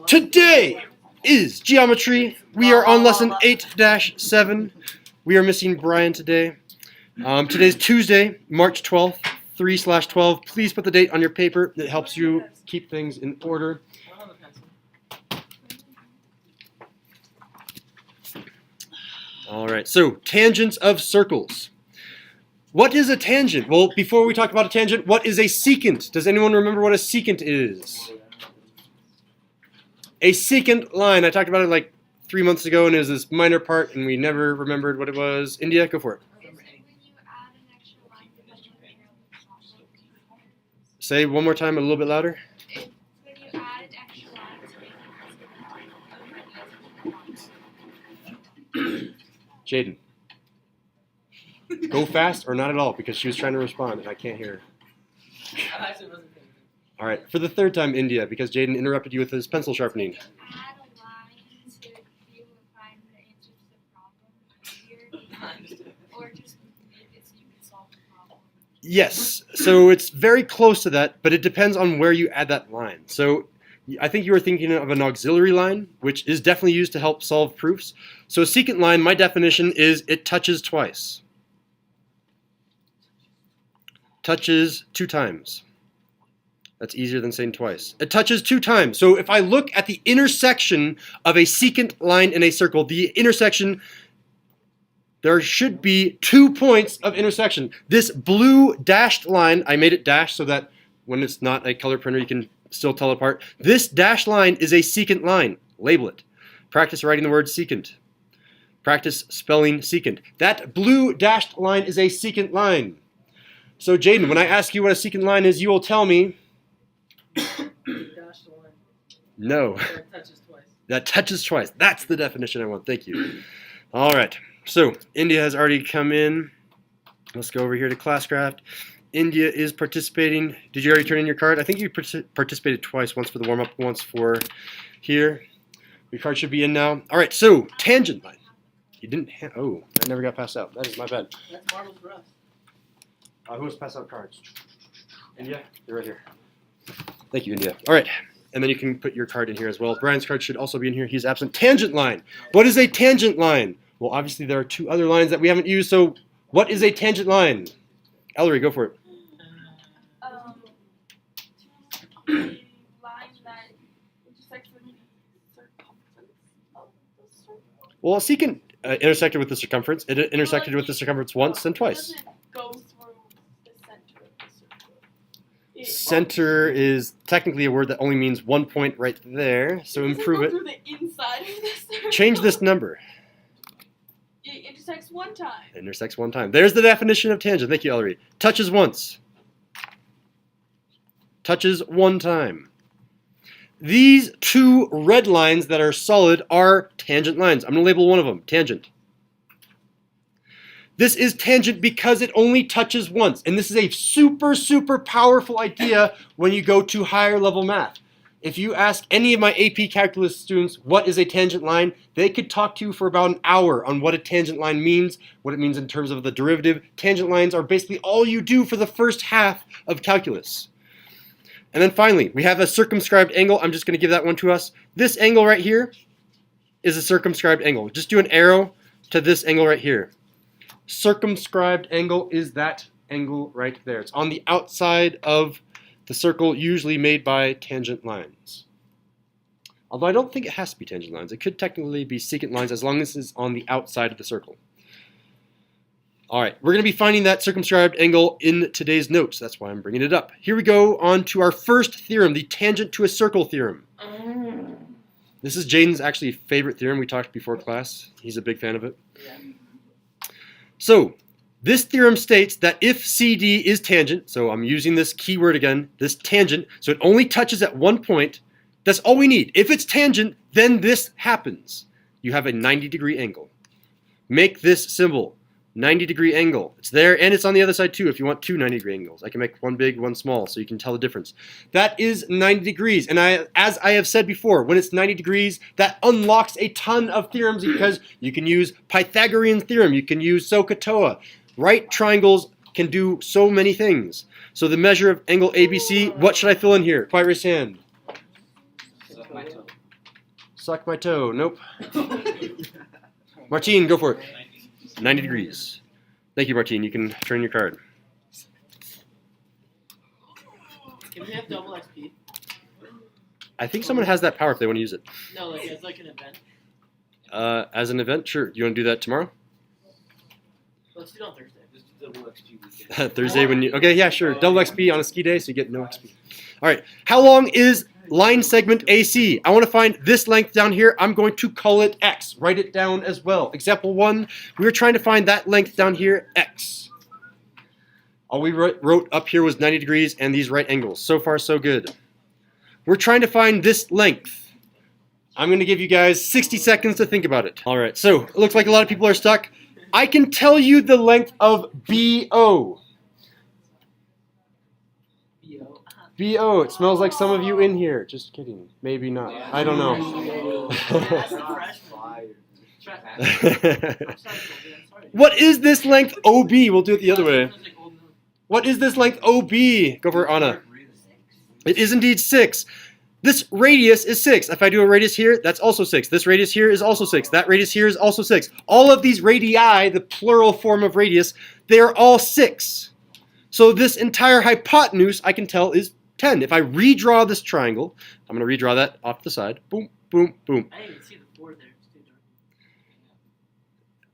Today is geometry. We are on lesson 8-7. We are missing Brian today. Today's Tuesday, March 12th, 3/12. Please put the date on your paper. It helps you keep things in order. All right, so tangents of circles. What is a tangent? Well, before we talk about a tangent, what is a secant? Does anyone remember what a secant is? A secant line. I talked about it like 3 months ago, and it was this minor part, and we never remembered what it was. India, go for it. Say one more time, a little bit louder. It's when you add an extra line to Jaden. Go fast or not at all, because she was trying to respond, and I can't hear her. All right, for the third time, India, because Jaden interrupted you with his pencil sharpening. add a line to be able to find the answer to the problem here, or just make it so you can solve the problem. Yes, so it's very close to that, but it depends on where you add that line. So I think you were thinking of an auxiliary line, which is definitely used to help solve proofs. So a secant line, my definition is it touches twice. Touches 2 times. That's easier than saying twice. It touches 2 times. So if I look at the intersection of a secant line in a circle, the intersection, there should be 2 points of intersection. This blue dashed line, I made it dashed so that when it's not a color printer, you can still tell it apart. This dashed line is a secant line. Label it. Practice writing the word secant. Practice spelling secant. That blue dashed line is a secant line. So Jaden, when I ask you what a secant line is, you will tell me. Dashed line. No. That touches twice. That touches twice. That's the definition I want. Thank you. All right. So India has already come in. Let's go over here to Classcraft. India is participating. Did you already turn in your card? I think you participated twice. Once for the warm-up, once for here. Your card should be in now. All right. So tangent line. You didn't. Oh, I never got passed out. That is my bad. That's marbles for us. Who wants to pass out cards? India, you're right here. Thank you, India. All right, and then you can put your card in here as well. Brian's card should also be in here. He's absent. Tangent line. What is a tangent line? Well, obviously there are 2 other lines that we haven't used, so what is a tangent line? Ellery, go for it. A line that intersects with the circumference of the circle. Well, a secant intersected with the circumference. It intersected with the circumference once and twice. It doesn't go through the center of the circle. Center is technically a word that only means 1 point right there, so improve it. Through the inside of the circle. Change this number. It intersects 1 time. Intersects 1 time. There's the definition of tangent. Thank you, Ellery. Touches once. Touches 1 time. These 2 red lines that are solid are tangent lines. I'm going to label one of them, tangent. This is tangent because it only touches once. And this is a super, super powerful idea when you go to higher level math. If you ask any of my AP Calculus students what is a tangent line, they could talk to you for about an hour on what a tangent line means, what it means in terms of the derivative. Tangent lines are basically all you do for the first half of calculus. And then finally, we have a circumscribed angle. I'm just going to give that one to us. This angle right here is a circumscribed angle. Just do an arrow to this angle right here. Circumscribed angle is that angle right there. It's on the outside of the circle, usually made by tangent lines. Although I don't think it has to be tangent lines. It could technically be secant lines as long as it's on the outside of the circle. All right, we're going to be finding that circumscribed angle in today's notes. That's why I'm bringing it up. Here we go on to our first theorem, the tangent to a circle theorem. This is Jaden's actually favorite theorem. We talked before class. He's a big fan of it. Yeah. So this theorem states that if CD is tangent, so I'm using this keyword again, this tangent, so it only touches at 1 point, that's all we need. If it's tangent, then this happens. You have a 90-degree angle. Make this symbol. 90-degree angle. It's there, and it's on the other side too if you want 2 90-degree angles. I can make one big, one small, so you can tell the difference. That is 90 degrees, and as I have said before, when it's 90 degrees, that unlocks a ton of theorems because you can use Pythagorean theorem, you can use SOHCAHTOA. Right triangles can do so many things. So the measure of angle ABC, what should I fill in here? Quiet raise hand. my toe. Suck my toe. Nope. Martine, go for it. 90 degrees. Thank you, Martine. You can turn your card. Can we have double XP? I think someone has that power if they want to use it. No, like as like an event. As an event, sure. Do you want to do that tomorrow? Let's do it on Thursday. Just double XP weekend. Thursday when you... Okay, yeah, sure. Double XP on a ski day, so you get no XP. All right. How long is line segment AC? I want to find this length down here. I'm going to call it X. Write it down as well. Example 1, we were trying to find that length down here, X. All we wrote up here was 90 degrees and these right angles. So far, so good. We're trying to find this length. I'm going to give you guys 60 seconds to think about it. All right, so it looks like a lot of people are stuck. I can tell you the length of BO. BO. It smells like some of you in here. Just kidding. Maybe not. I don't know. What is this length OB? We'll do it the other way. What is this length OB? Go for it, Anna. It is indeed 6. This radius is 6. If I do a radius here, that's also 6. This radius here is also 6. That radius here is also 6. All of these radii, the plural form of radius, they are all 6. So this entire hypotenuse, I can tell, is 10. If I redraw this triangle, I'm going to redraw that off to the side. Boom, boom, boom. I didn't even see the 4 there. It's too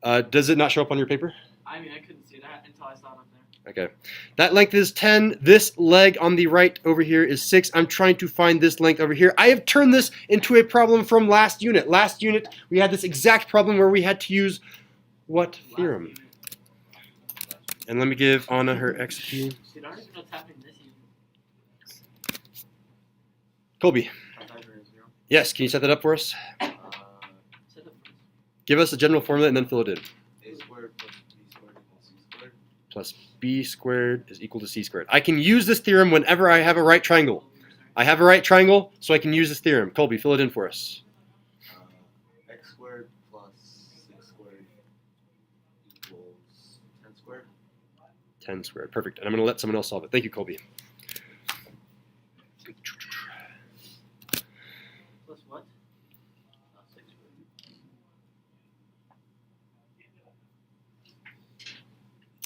dark. Does it not show up on your paper? I mean, I couldn't see that until I saw it up there. Okay. That length is 10. This leg on the right over here is 6. I'm trying to find this length over here. I have turned this into a problem from last unit. Last unit, we had this exact problem where we had to use what theorem? And let me give Anna her XP. See, I don't even know what's happening this unit. Colby. Yes, can you set that up for us? Set up first. Give us a general formula and then fill it in. A squared plus B squared equals C squared. Plus B squared is equal to C squared. I can use this theorem whenever I have a right triangle. I have a right triangle, so I can use this theorem. Colby, fill it in for us. X squared plus 6 squared equals 10 squared. 10 squared. Perfect. And I'm going to let someone else solve it. Thank you, Colby. Plus what? 6 squared.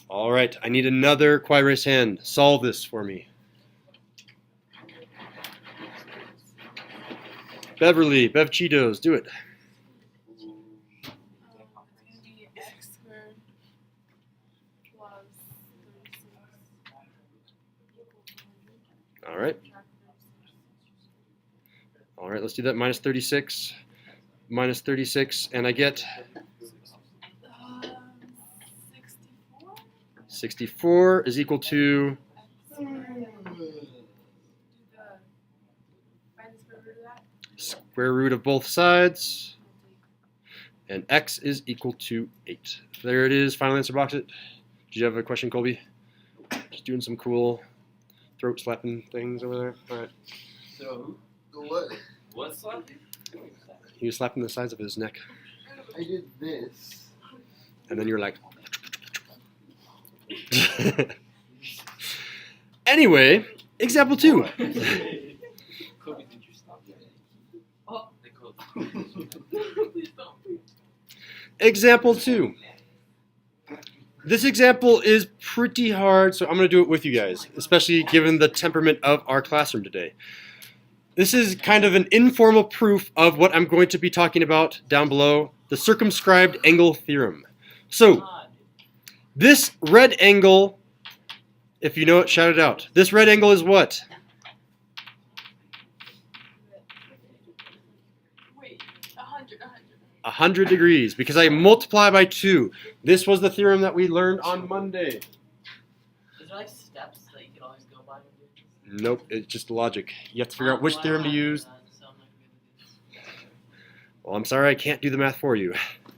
All right. I need another quiet hand. Solve this for me. Beverly, Bev Cheetos, do it. It's gonna be x squared plus 36 All right. All right, let's do that. Minus 36. Minus 36. And I get 64. 64 is equal to... square root of both sides, and x is equal to 8. There it is. Final answer box it. Did you have a question, Colby? Just doing some cool throat slapping things over there. All right. So, what? What's slapping? He was slapping the sides of his neck, I did this. and then you're like. Anyway, example 2. Kobe, did you stop that? Oh, they called. Please don't. Example 2. This example is pretty hard, so I'm going to do it with you guys, especially given the temperament of our classroom today. This is kind of an informal proof of what I'm going to be talking about down below, the circumscribed angle theorem. So, this red angle, if you know it, shout it out. This red angle is what? Wait, 100. 100 degrees, because I multiply by 2. This was the theorem that we learned on Monday. Is there like steps that you can always go by? Nope, it's just logic. You have to figure out which theorem to use. Well, I'm sorry I can't do the math for you.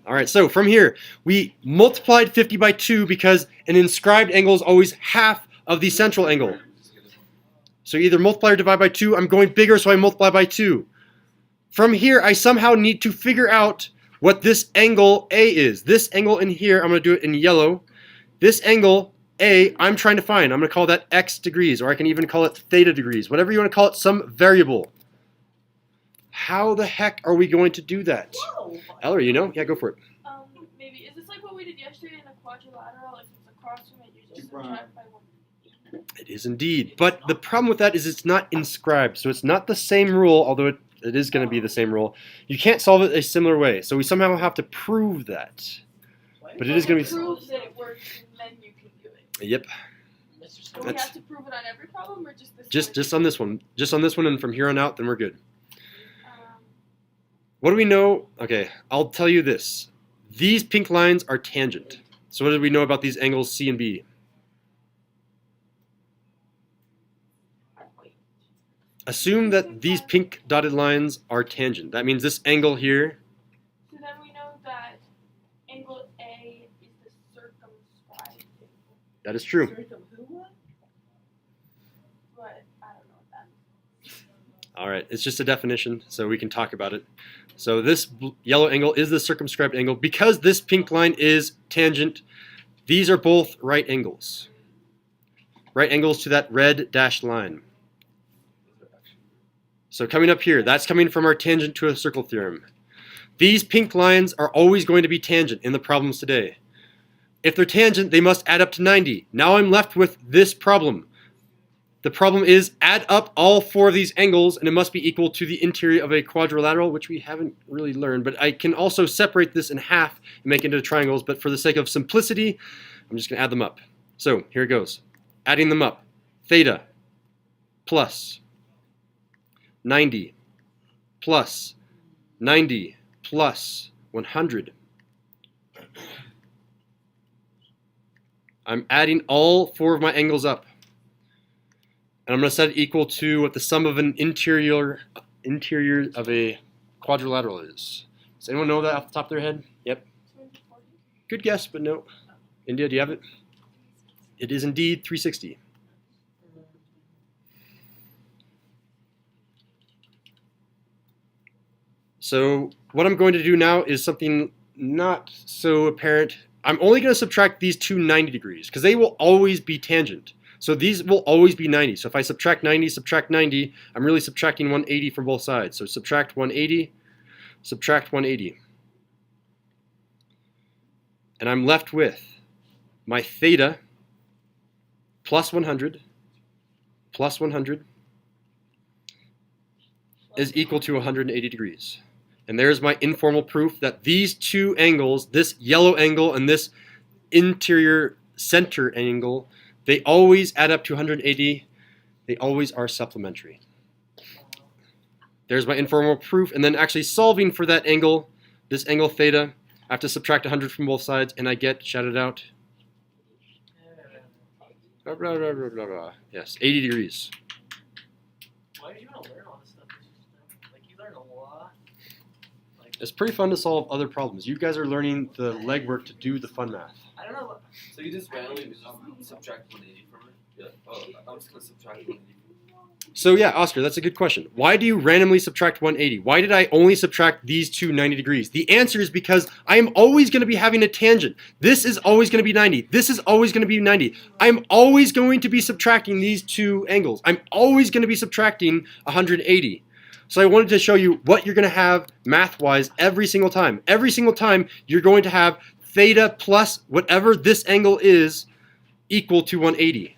All right, so from here, we multiplied 50 by 2 because an inscribed angle is always half of the central angle. So either multiply or divide by 2. I'm going bigger, so I multiply by 2. From here, I somehow need to figure out what this angle A is. This angle in here, I'm going to do it in yellow. This angle A, I'm trying to find. I'm going to call that x degrees, or I can even call it theta degrees. Whatever you want to call it, some variable. How the heck are we going to do that? Whoa! Ellery, you know? Yeah, go for it. Maybe is this like what we did yesterday in a quadrilateral? If it's across from it, you just Right. subtract by 1. It is indeed. But the problem with that is it's not inscribed. So it's not the same rule, although it is going to be the same rule. You can't solve it a similar way. So we somehow have to prove that. But it is going to be... Prove that it works, and then you can do it. Yep. Do we have to prove it on every problem, or just this? Just on this one. Just on this one, and from here on out, then we're good. Um, What do we know? Okay, I'll tell you this. These pink lines are tangent. So what do we know about these angles C and B? Assume that these pink dotted lines are tangent. That means this angle here, so then we know that angle A is the circumscribed angle, that is true. but I don't know what that means. All right, it's just a definition, so we can talk about it. So this yellow angle is the circumscribed angle. Because this pink line is tangent, these are both right angles. Right angles to that red dashed line. So coming up here, that's coming from our tangent to a circle theorem. These pink lines are always going to be tangent in the problems today. If they're tangent, they must add up to 90. Now I'm left with this problem. The problem is add up all 4 of these angles, and it must be equal to the interior of a quadrilateral, which we haven't really learned. But I can also separate this in half and make it into triangles. But for the sake of simplicity, I'm just going to add them up. So here it goes. Adding them up. Theta plus 90 plus 90 plus 100. I'm adding all 4 of my angles up. And I'm going to set it equal to what the sum of an interior of a quadrilateral is. Does anyone know that off the top of their head? Yep. 240. Good guess, but no. India, do you have it? It is indeed 360. So what I'm going to do now is something not so apparent. I'm only going to subtract these two 90 degrees because they will always be tangent. So these will always be 90. So if I subtract 90, I'm really subtracting 180 from both sides. So subtract 180, subtract 180. And I'm left with my theta plus 100 plus 100 is equal to 180 degrees. And there's my informal proof that these two angles, this yellow angle and this interior center angle, they always add up to 180. They always are supplementary. There's my informal proof. And then actually solving for that angle, this angle theta, I have to subtract 100 from both sides, and I get, shout it out, blah, blah, blah, blah, blah, blah. Yes, 80 degrees. Why did you want to learn all this stuff? Like, you learn a lot. Like, It's pretty fun to solve other problems. You guys are learning the legwork to do the fun math. I don't know. So you just randomly subtract 180 from it? Yeah. Oh, I'm just gonna subtract 180. So yeah, Oscar, that's a good question. Why do you randomly subtract 180? Why did I only subtract these two 90 degrees? The answer is because I am always going to be having a tangent. This is always going to be 90. This is always going to be 90. I'm always going to be subtracting these two angles. I'm always going to be subtracting 180. So I wanted to show you what you're going to have math-wise every single time. Every single time you're going to have theta plus whatever this angle is equal to 180.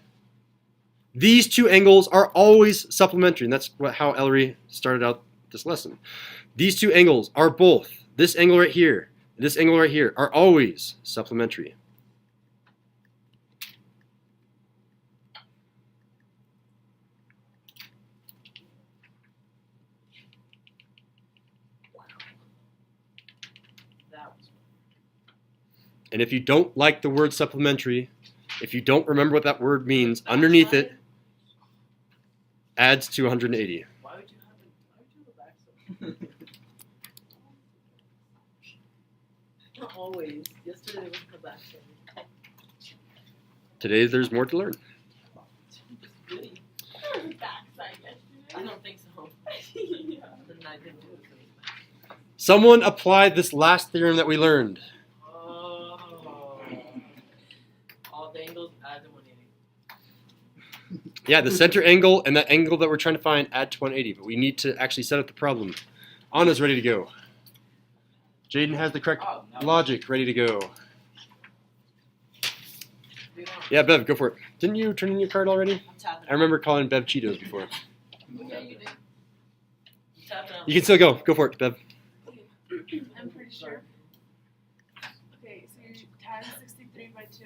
These two angles are always supplementary, and that's how Ellery started out this lesson. These two angles are both, this angle right here, this angle right here, are always supplementary. That was And if you don't like the word supplementary, if you don't remember what that word means, underneath it adds to 180. Why would you have a backside? Not always. Yesterday was the backside. Today there's more to learn. Goody. There was a backside I yesterday. don't think so. Yeah. Then I didn't do it for this back. Someone applied this last theorem that we learned. Oh. All the angles add to 180. Yeah, the center angle and that angle that we're trying to find add to 180, but we need to actually set up the problem. Anna's ready to go. Jaden has the correct Oh, no. logic ready to go. Yeah, Bev, go for it. Didn't you turn in your card already? I'm tapping. I remember calling Bev Cheetos before. Yeah, you did. Tapping out. You can still go. Go for it, Bev. I'm pretty sure. Okay, so you times 63 by 2.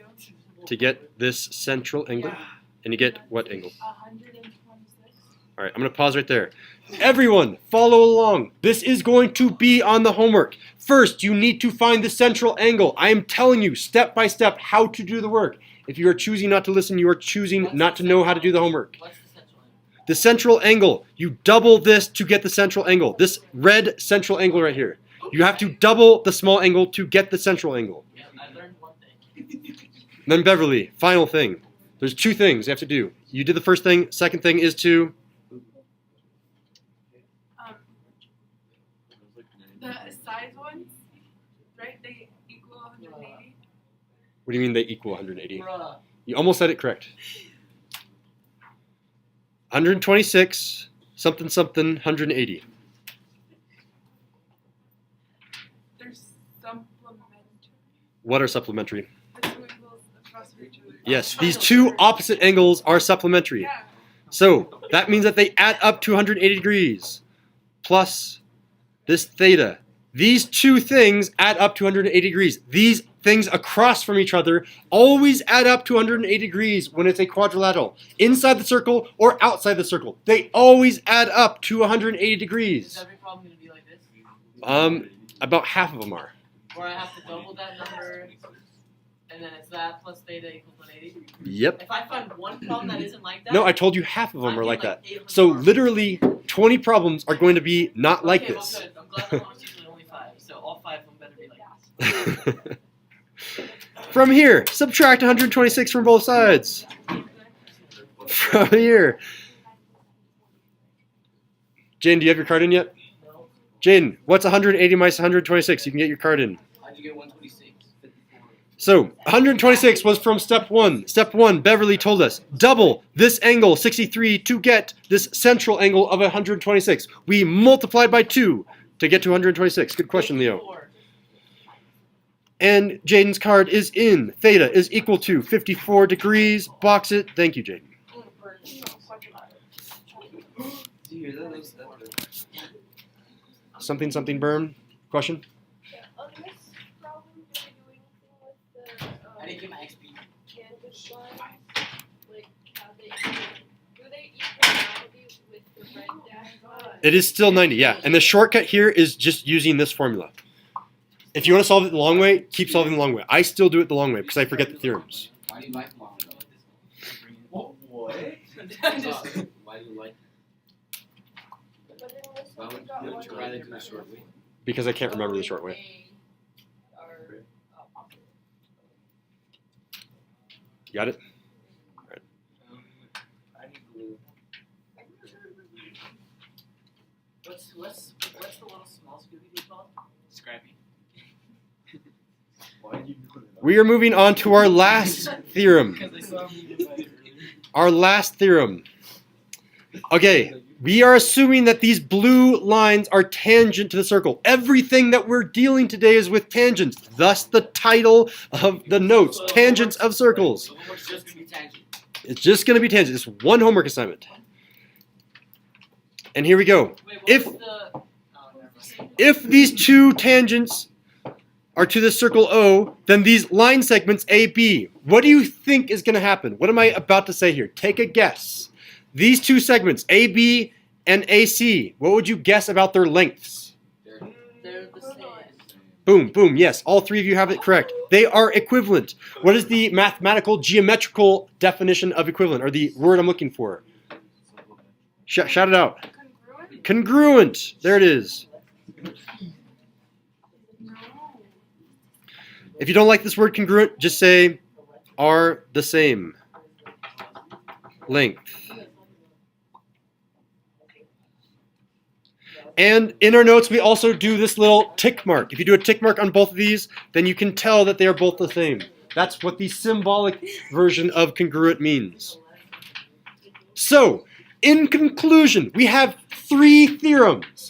To get this central angle. Yeah. And you get what angle? 126. All right, I'm going to pause right there. Everyone, follow along. This is going to be on the homework. First, you need to find the central angle. I am telling you step by step how to do the work. If you are choosing not to listen, you are choosing not to know how to do the homework. What's the central angle? The central angle, you double this to get the central angle. This red central angle right here. You have to double the small angle to get the central angle. Yeah, I learned one thing. Then Beverly, final thing. There's two things you have to do. You did the first thing. Second thing is to... The side ones, right? They equal 180. What do you mean they equal 180? Bruh. You almost said it correct. 126, something, something, 180. They're supplementary. What are supplementary? The two angles across from each other. Yes, these two opposite angles are supplementary. Yeah. So that means that they add up to 180 degrees plus this theta. These two things add up to 180 degrees. These things across from each other always add up to 180 degrees when it's a quadrilateral. Inside the circle or outside the circle. They always add up to 180 Is degrees. every problem going to be like this? About half of them are. Where I have to double that number, and then it's that plus theta equals 180? Yep. If I find one problem that isn't like that... No, I told you half of them I'm are like getting that. 800 So marks. literally 20 problems are going to be not like Okay, this. well, good. I'm glad the one was usually only 5, so all 5 of them better be like this. From here, subtract 126 from both sides. From here. Jane, do you have your card in yet? No. Jane, what's 180 minus 126? You can get your card in. How'd you get 126? So, 126 was from step 1. Step 1, Beverly told us, double this angle, 63, to get this central angle of 126. We multiplied by 2 to get to 126. Good question, Leo. 54. And Jaden's card is in. Theta is equal to 54 degrees. Box it. Thank you, Jaden. Dude, that looks better. Something, something, burn. Question? Yeah, on this problem, do they do anything with the I didn't get my XP. tangent lines? Like, how they do they equal 90 with the red dash line? It is still 90, yeah. And the shortcut here is just using this formula. If you want to solve it the long way, keep solving the long way. I still do it the long way because I forget the theorems. Why do you like mom? What? Why do you like? But in this Why one, would we got you one rather way do the short way? Because I can't remember the short way. You got it? I need glue. What's the little small Scooby-Doo called? Scrappy. Why do you know that? We are moving on to our last theorem. Because I saw me in my Our last theorem. Okay, we are assuming that these blue lines are tangent to the circle. Everything that we're dealing today is with tangents. Thus the title of the notes, Tangents of Circles. The homework's just gonna be tangent. It's just going to be tangent. It's one homework assignment. And here we go. Wait, what If- was the... Oh, never mind. If these two tangents are to the circle O, then these line segments AB. What do you think is going to happen? What am I about to say here? Take a guess. These two segments, AB and AC, what would you guess about their lengths? They're the same. Boom, boom, yes, all three of you have it correct. They are equivalent. What is the mathematical, geometrical definition of equivalent, or the word I'm looking for? Shout it out. Congruent? Congruent. There it is. No. If you don't like this word congruent, just say are the same length. And in our notes, we also do this little tick mark. If you do a tick mark on both of these, then you can tell that they are both the same. That's what the symbolic version of congruent means. So, in conclusion, we have three theorems.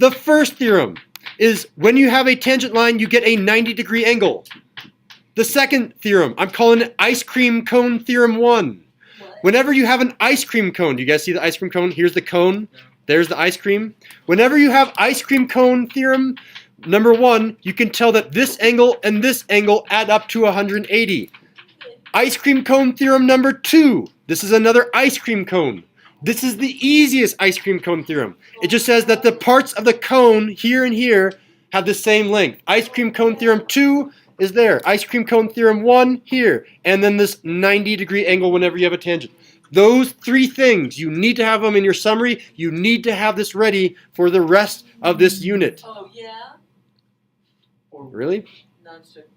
The first theorem is when you have a tangent line, you get a 90-degree angle. The second theorem, I'm calling it ice cream cone theorem 1. Whenever you have an ice cream cone, do you guys see the ice cream cone? Here's the cone. There's the ice cream. Whenever you have ice cream cone theorem number 1, you can tell that this angle and this angle add up to 180. Ice cream cone theorem number 2. This is another ice cream cone. This is the easiest ice cream cone theorem. It just says that the parts of the cone here and here have the same length. Ice cream cone theorem 2 is there. Ice cream cone theorem 1 here. And then this 90-degree angle whenever you have a tangent. Those 3 things, you need to have them in your summary. You need to have this ready for the rest of this unit. Oh, yeah? Really? Non-strict.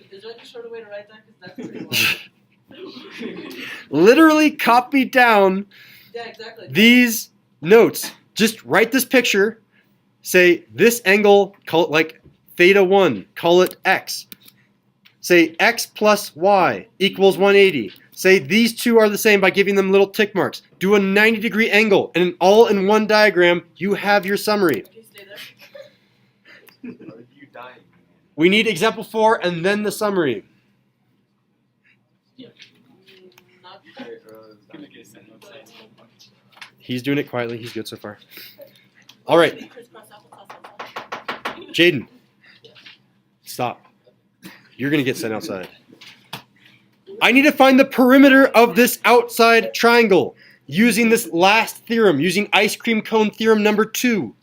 Is there any shorter way to write that? Because that's pretty long. Literally copy down Yeah, exactly. these notes. Just write this picture. Say this angle, call it like theta 1. Call it x. Say x plus y equals 180. Say these two are the same by giving them little tick marks. Do a 90-degree angle, and all in one diagram, you have your summary. Okay, stay there. You dying. We need example 4 and then the summary. Not He's doing it quietly. He's good so far. All right, crisscross applesauce. Jaden. Stop. You're going to get sent outside. I need to find the perimeter of this outside triangle using this last theorem, using ice cream cone theorem number 2.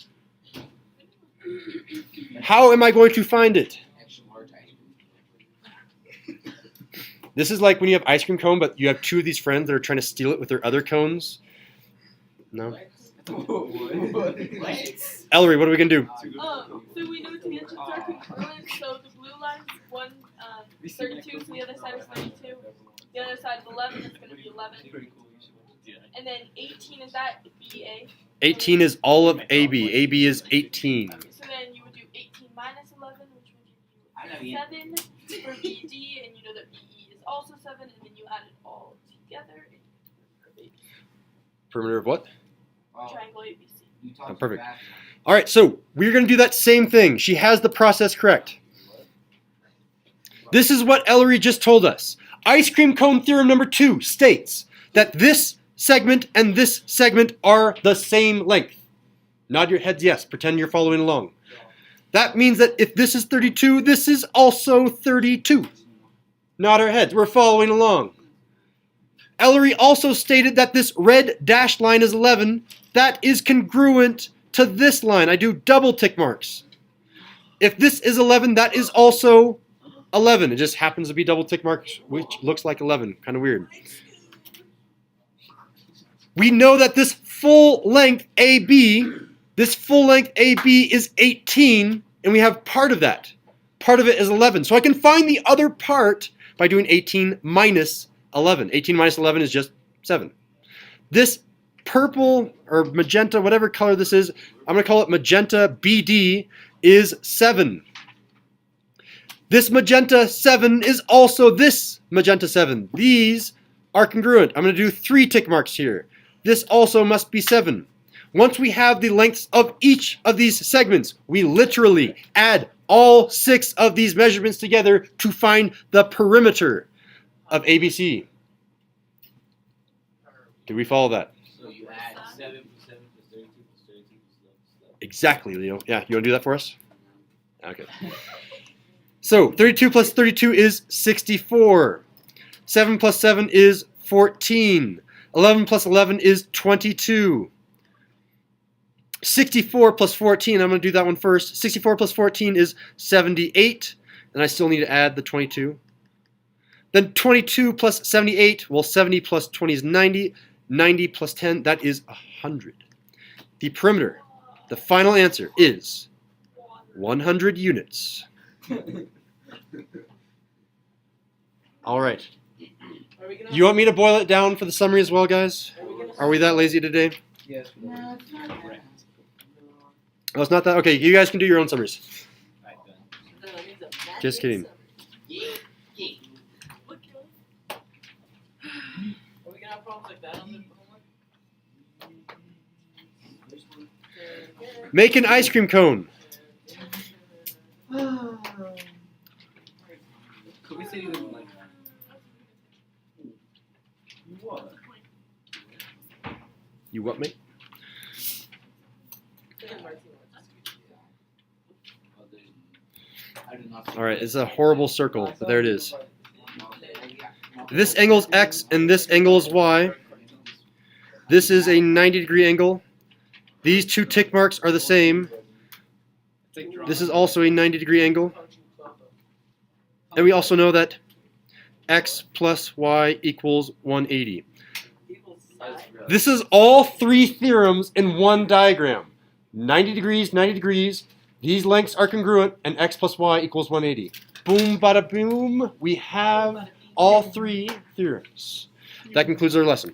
How am I going to find it? This is like when you have ice cream cone, but you have 2 of these friends that are trying to steal it with their other cones. No? Ellery, what are we going to do? So we know tangents are congruent, so the blue line's 32, so the other side is 32. The other side of 11 is going to be 11. And then 18, is that BA? 18 is all of AB. AB is 18. So then you would do 18 minus 11, which would give you 7 for BD, and you know that BE is also 7, and then you add it all together. Perimeter of what? Triangle ABC. Oh, perfect. All right, so we're going to do that same thing. She has the process correct. This is what Ellery just told us. Ice cream cone theorem number 2 states that this segment and this segment are the same length. Nod your heads yes. Pretend you're following along. That means that if this is 32, this is also 32. Nod our heads. We're following along. Ellery also stated that this red dashed line is 11. That is congruent to this line. I do double tick marks. If this is 11, that is also 11. It just happens to be double tick marks, which looks like 11. Kind of weird. We know that this full length AB is 18, and we have part of that. Part of it is 11. So I can find the other part by doing 18 minus 11. 18 minus 11 is just 7. This purple or magenta, whatever color this is, I'm going to call it magenta BD, is 7. This magenta 7 is also this magenta 7. These are congruent. I'm going to do 3 tick marks here. This also must be 7. Once we have the lengths of each of these segments, we literally add all 6 of these measurements together to find the perimeter of ABC. Did we follow that? So you add 7 plus 7 plus 32 plus 32 plus 11. Exactly, Leo. Yeah, you want to do that for us? Okay. So 32 plus 32 is 64. 7 plus 7 is 14. 11 plus 11 is 22. 64 plus 14, I'm going to do that one first. 64 plus 14 is 78. And I still need to add the 22. Then 22 plus 78, well, 70 plus 20 is 90. 90 plus 10, that is 100. The perimeter, the final answer is 100 units. All right. You want me to boil it down for the summary as well, guys? Are we that lazy today? Yes. No, it's not that. Oh, it's not that? Okay, you guys can do your own summaries. Right then. No, it means a magic Just kidding. sum. Are we gonna have problems like that on the homework? Yeah. Make an ice cream cone. Could we say even like What? You what, mate? I did not. All right, it's a horrible circle, but there it is. This angle is X and this angle is Y. This is a 90-degree angle. These two tick marks are the same. This is also a 90-degree angle. And we also know that X plus Y equals 180. This is all three theorems in one diagram. 90 degrees, 90 degrees. These lengths are congruent, and X plus Y equals 180. Boom, bada boom. We have all three theorems. That concludes our lesson.